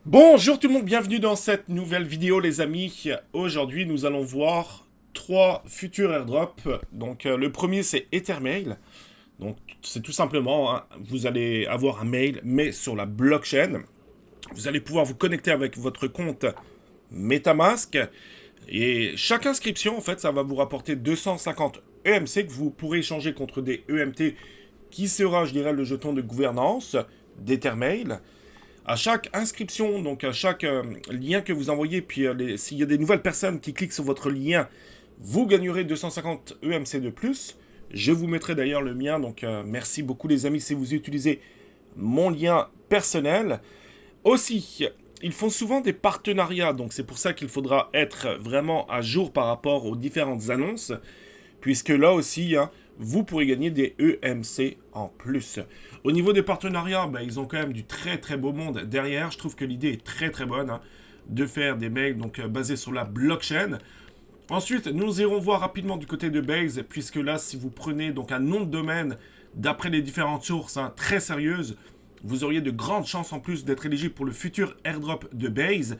Bonjour tout le monde, bienvenue dans cette nouvelle vidéo les amis. Aujourd'hui nous allons voir trois futurs airdrops. Donc le premier c'est Ethermail. Donc c'est tout simplement, hein, vous allez avoir un mail mais sur la blockchain. Vous allez pouvoir vous connecter avec votre compte MetaMask. Et chaque inscription en fait ça va vous rapporter 250 EMC que vous pourrez échanger contre des EMT qui sera je dirais le jeton de gouvernance d'Ethermail. À chaque inscription, donc à chaque lien que vous envoyez, puis s'il y a des nouvelles personnes qui cliquent sur votre lien, vous gagnerez 250 EMC de plus. Je vous mettrai d'ailleurs le mien, donc merci beaucoup les amis si vous utilisez mon lien personnel. Aussi, ils font souvent des partenariats, donc c'est pour ça qu'il faudra être vraiment à jour par rapport aux différentes annonces puisque là aussi, hein, vous pourrez gagner des EMC en plus. Au niveau des partenariats, ben, ils ont quand même du très très beau monde derrière. Je trouve que l'idée est très très bonne, hein, de faire des mails donc, basés sur la blockchain. Ensuite, nous irons voir rapidement du côté de Base, puisque là, si vous prenez donc un nom de domaine d'après les différentes sources, hein, très sérieuses, vous auriez de grandes chances en plus d'être éligible pour le futur airdrop de Base.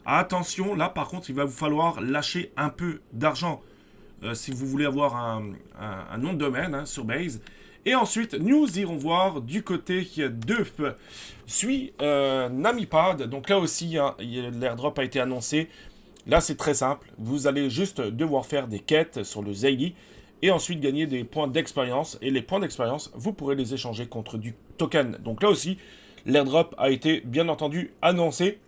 Attention, là par contre, il va vous falloir lâcher un peu d'argent si vous voulez avoir un nom de domaine, hein, sur Base. Et ensuite, nous irons voir du côté de Suis Namipad. Donc là aussi, hein, l'airdrop a été annoncé. Là, c'est très simple. Vous allez juste devoir faire des quêtes sur le Zayli et ensuite gagner des points d'expérience. Et les points d'expérience, vous pourrez les échanger contre du token. Donc là aussi, l'airdrop a été bien entendu annoncé.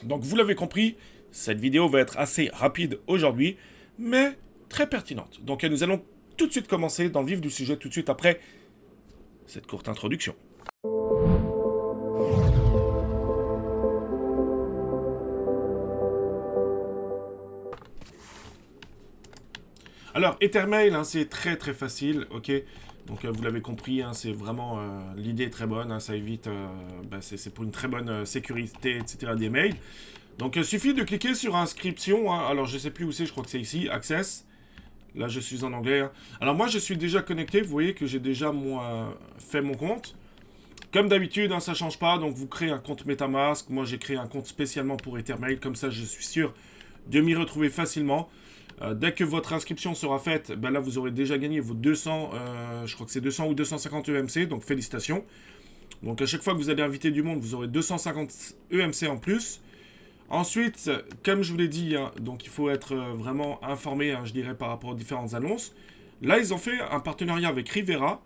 Donc vous l'avez compris, cette vidéo va être assez rapide aujourd'hui, mais très pertinente. Donc nous allons tout de suite commencer dans le vif du sujet, tout de suite après cette courte introduction. Alors, Ethermail, hein, c'est très très facile, ok. Donc vous l'avez compris, hein, c'est vraiment l'idée est très bonne, hein, ça évite, c'est pour une très bonne sécurité, etc. des mails. Donc il suffit de cliquer sur inscription, hein. Alors je sais plus où c'est, je crois que c'est ici, access. Là je suis en anglais, hein. Alors moi je suis déjà connecté, vous voyez que j'ai déjà fait mon compte. Comme d'habitude, hein, ça change pas, donc vous créez un compte MetaMask. Moi j'ai créé un compte spécialement pour Ethermail, comme ça je suis sûr de m'y retrouver facilement. Dès que votre inscription sera faite, ben là vous aurez déjà gagné vos 200, je crois que c'est 200 ou 250 EMC, donc félicitations. Donc à chaque fois que vous allez inviter du monde, vous aurez 250 EMC en plus. Ensuite, comme je vous l'ai dit, hein, donc il faut être vraiment informé, hein, je dirais, par rapport aux différentes annonces. Là, ils ont fait un partenariat avec Rivera.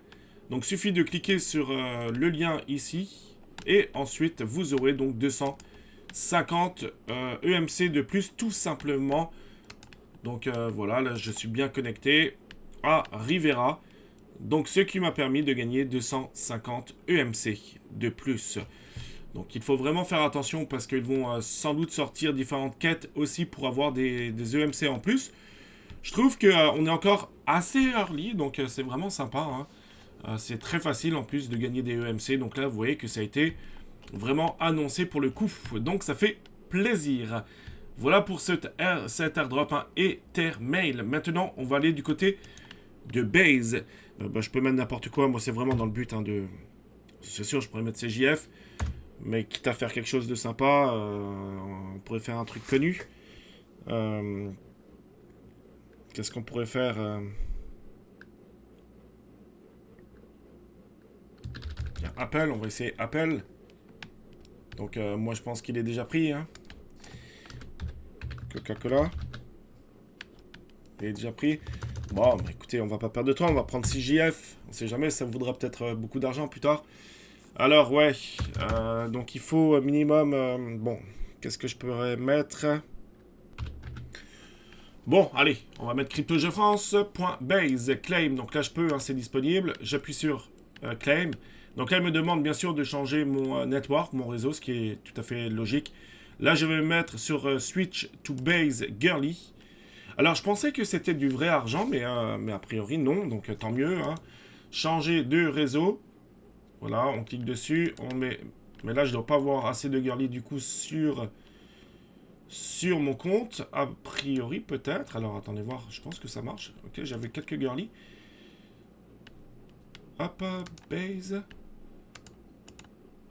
Donc, suffit de cliquer sur le lien ici. Et ensuite, vous aurez donc 250 EMC de plus, tout simplement. Donc, voilà, là, je suis bien connecté à Rivera. Donc, ce qui m'a permis de gagner 250 EMC de plus. Donc il faut vraiment faire attention parce qu'ils vont sans doute sortir différentes quêtes aussi pour avoir des EMC en plus. Je trouve qu'on est encore assez early, donc c'est vraiment sympa, hein. C'est très facile en plus de gagner des EMC. Donc là, vous voyez que ça a été vraiment annoncé pour le coup. Donc ça fait plaisir. Voilà pour cet airdrop, hein, Ethermail. Maintenant, on va aller du côté de Base. Je peux mettre n'importe quoi. Moi, c'est vraiment dans le but, hein, de... C'est sûr, je pourrais mettre CJF. Mais quitte à faire quelque chose de sympa, on pourrait faire un truc connu. Qu'est-ce qu'on pourrait faire Apple, on va essayer Apple. Donc moi je pense qu'il est déjà pris, hein. Coca-Cola. Il est déjà pris. Bon, bah, écoutez, on va pas perdre de temps, on va prendre CJF. On sait jamais, ça vaudra peut-être beaucoup d'argent plus tard. Alors, ouais, donc il faut minimum... bon, qu'est-ce que je pourrais mettre? Bon, allez, on va mettre cryptojefrance.base, claim. Donc là, je peux, hein, c'est disponible. J'appuie sur claim. Donc là, il me demande bien sûr de changer mon network, mon réseau, ce qui est tout à fait logique. Là, je vais me mettre sur switch to base girly. Alors, je pensais que c'était du vrai argent, mais a priori, non. Donc, tant mieux, hein. Changer de réseau. Voilà, on clique dessus, on met... Mais là, je ne dois pas avoir assez de girly du coup sur mon compte. A priori, peut-être. Alors, attendez voir, je pense que ça marche. Ok, j'avais quelques girly. Hop, base.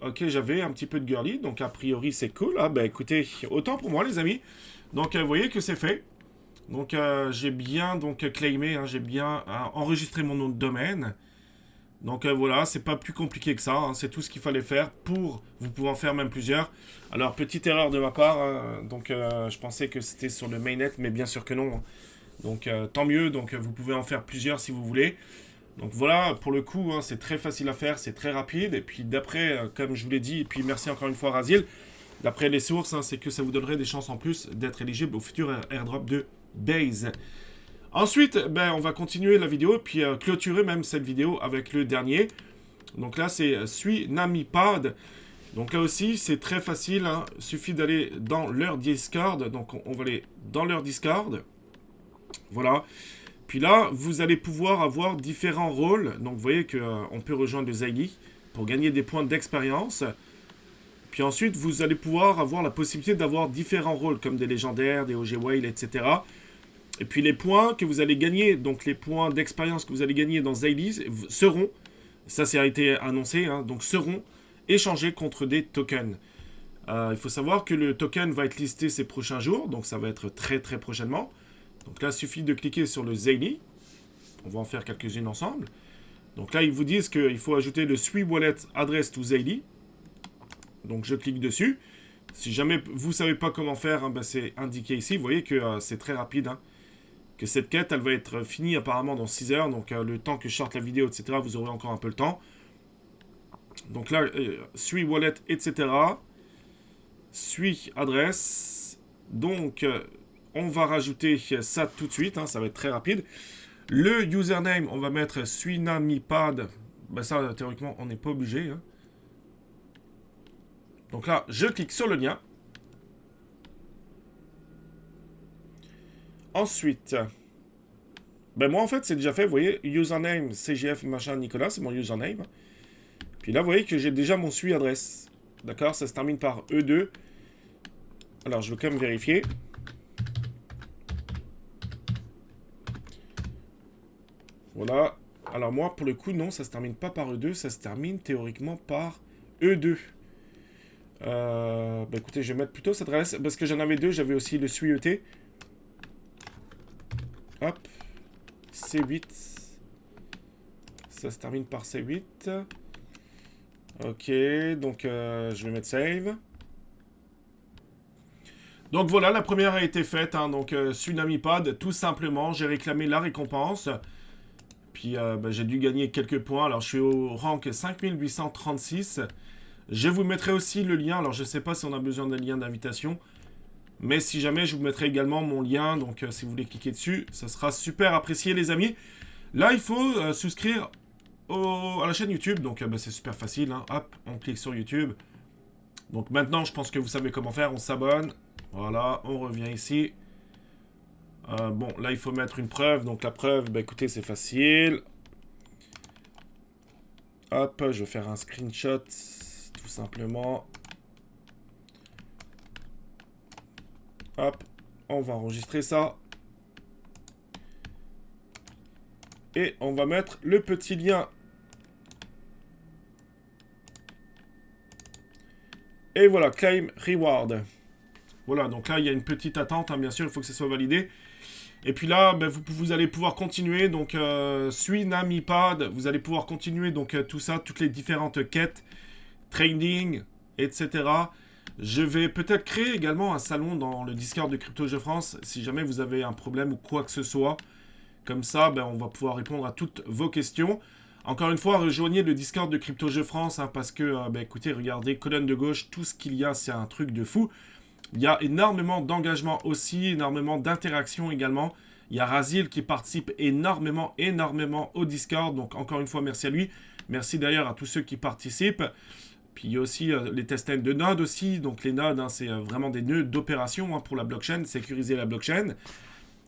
Ok, j'avais un petit peu de girly, donc a priori c'est cool. Ah bah écoutez, autant pour moi les amis. Donc vous voyez que c'est fait. Donc j'ai bien donc claimé, hein, j'ai bien enregistré mon nom de domaine. Donc voilà, c'est pas plus compliqué que ça, hein, c'est tout ce qu'il fallait faire pour vous pouvez en faire même plusieurs. Alors petite erreur de ma part, hein, donc je pensais que c'était sur le mainnet, mais bien sûr que non, hein. Donc tant mieux, donc vous pouvez en faire plusieurs si vous voulez. Donc voilà, pour le coup, hein, c'est très facile à faire, c'est très rapide. Et puis d'après, comme je vous l'ai dit, et puis merci encore une fois Razil, d'après les sources, hein, c'est que ça vous donnerait des chances en plus d'être éligible au futur airdrop de Base. Ensuite, ben, on va continuer la vidéo, puis clôturer même cette vidéo avec le dernier. Donc là, c'est Suis Namipad. Donc là aussi, c'est très facile, hein. Il suffit d'aller dans leur Discord. Donc on va aller dans leur Discord. Voilà. Puis là, vous allez pouvoir avoir différents rôles. Donc vous voyez qu'on peut rejoindre le Zylie pour gagner des points d'expérience. Puis ensuite, vous allez pouvoir avoir la possibilité d'avoir différents rôles, comme des légendaires, des OG Whale, etc. Et puis les points que vous allez gagner, donc les points d'expérience que vous allez gagner dans Zylie seront, ça a été annoncé, hein, donc seront échangés contre des tokens. Il faut savoir que le token va être listé ces prochains jours, donc ça va être très très prochainement. Donc là, il suffit de cliquer sur le Zylie. On va en faire quelques-unes ensemble. Donc là, ils vous disent qu'il faut ajouter le Sui Wallet Address to Zylie. Donc je clique dessus. Si jamais vous ne savez pas comment faire, hein, ben c'est indiqué ici. Vous voyez que c'est très rapide. Hein, que cette quête, elle va être finie apparemment dans 6 heures. Donc le temps que je sorte la vidéo, etc., vous aurez encore un peu le temps. Donc là, Sui Wallet, etc. Sui Adresse. Donc on va rajouter ça tout de suite. Hein, ça va être très rapide. Le username, on va mettre Suinamipad. Ben ça, théoriquement, on n'est pas obligé. Hein. Donc là, je clique sur le lien. Ensuite, ben moi, en fait, c'est déjà fait. Vous voyez, username, CGF, machin, Nicolas, c'est mon username. Puis là, vous voyez que j'ai déjà mon Sui adresse. D'accord, ça se termine par E2. Alors, je veux quand même vérifier. Voilà. Alors moi, pour le coup, non, ça se termine pas par E2, ça se termine théoriquement par E2. Bah écoutez, je vais mettre plutôt cette adresse, parce que j'en avais deux, j'avais aussi le SUIET. Hop. C8. Ça se termine par C8. Ok, donc je vais mettre save. Donc voilà, la première a été faite, hein, donc Tsunamipad, tout simplement, j'ai réclamé la récompense. Puis bah, j'ai dû gagner quelques points, alors je suis au rank 5836. Je vous mettrai aussi le lien, alors je ne sais pas si on a besoin d'un lien d'invitation, mais si jamais, je vous mettrai également mon lien, donc si vous voulez cliquer dessus, ça sera super apprécié les amis. Là, il faut souscrire à la chaîne YouTube, donc bah, c'est super facile, hein. Hop, on clique sur YouTube. Donc maintenant, je pense que vous savez comment faire, on s'abonne. Voilà, on revient ici. Bon, là, il faut mettre une preuve, donc la preuve, bah écoutez, c'est facile. Hop, je vais faire un screenshot, tout simplement. Hop, on va enregistrer ça. Et on va mettre le petit lien. Et voilà, claim reward. Voilà, donc là, il y a une petite attente, hein, bien sûr, il faut que ça soit validé. Et puis là, ben, vous allez pouvoir continuer, donc Suinamipad, vous allez pouvoir continuer, donc tout ça, toutes les différentes quêtes, trading, etc. Je vais peut-être créer également un salon dans le Discord de Crypto Jeux France, si jamais vous avez un problème ou quoi que ce soit. Comme ça, ben, on va pouvoir répondre à toutes vos questions. Encore une fois, rejoignez le Discord de Crypto Jeux France, hein, parce que, ben, écoutez, regardez, colonne de gauche, tout ce qu'il y a, c'est un truc de fou. Il y a énormément d'engagement aussi, énormément d'interaction également. Il y a Razil qui participe énormément au Discord. Donc encore une fois, merci à lui. Merci d'ailleurs à tous ceux qui participent. Puis il y a aussi les testnets de nodes aussi. Donc les nodes, hein, c'est vraiment des nœuds d'opération, hein, pour la blockchain, sécuriser la blockchain.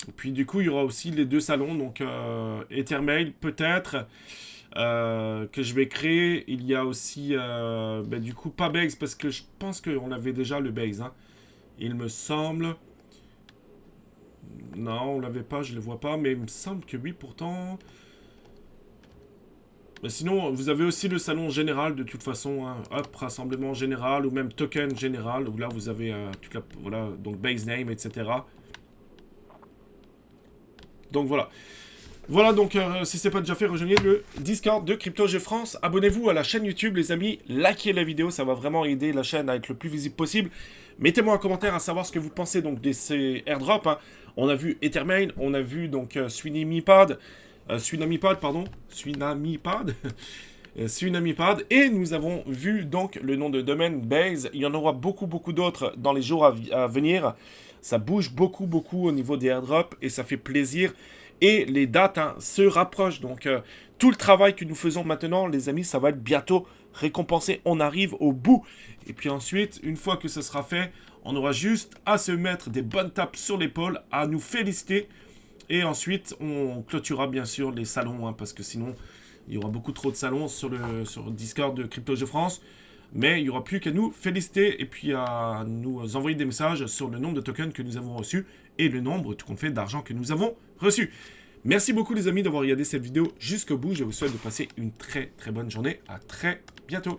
Et puis du coup, il y aura aussi les deux salons. Donc Ethermail peut-être. Que je vais créer. Il y a aussi ben, du coup pas Base, parce que je pense qu'on avait déjà le Base, hein. Il me semble. Non, on l'avait pas, je le vois pas, mais il me semble que oui, pourtant. Sinon, vous avez aussi le salon général de toute façon, hein. Hop, rassemblement général ou même token général, où là vous avez toute la, voilà, donc base name, etc. Donc voilà. Voilà, donc si c'est pas déjà fait, rejoignez le Discord de CryptoG France. Abonnez-vous à la chaîne YouTube, les amis. Likez la vidéo, ça va vraiment aider la chaîne à être le plus visible possible. Mettez-moi un commentaire à savoir ce que vous pensez donc de ces airdrops, hein. On a vu Ethermail, on a vu donc Swinamipad, Swinamipad, et nous avons vu donc le nom de domaine Base. Il y en aura beaucoup d'autres dans les jours à venir. Ça bouge beaucoup au niveau des airdrops et ça fait plaisir. Et les dates se rapprochent. Donc tout le travail que nous faisons maintenant, les amis, ça va être bientôt récompensé. On arrive au bout. Et puis ensuite, une fois que ce sera fait, on aura juste à se mettre des bonnes tapes sur l'épaule, à nous féliciter. Et ensuite, on clôturera bien sûr les salons, hein, parce que sinon, il y aura beaucoup trop de salons sur le Discord de CryptoG France. Mais il n'y aura plus qu'à nous féliciter et puis à nous envoyer des messages sur le nombre de tokens que nous avons reçus et le nombre, tout compte fait, d'argent que nous avons reçu. Merci beaucoup les amis d'avoir regardé cette vidéo jusqu'au bout. Je vous souhaite de passer une très bonne journée. À très bientôt.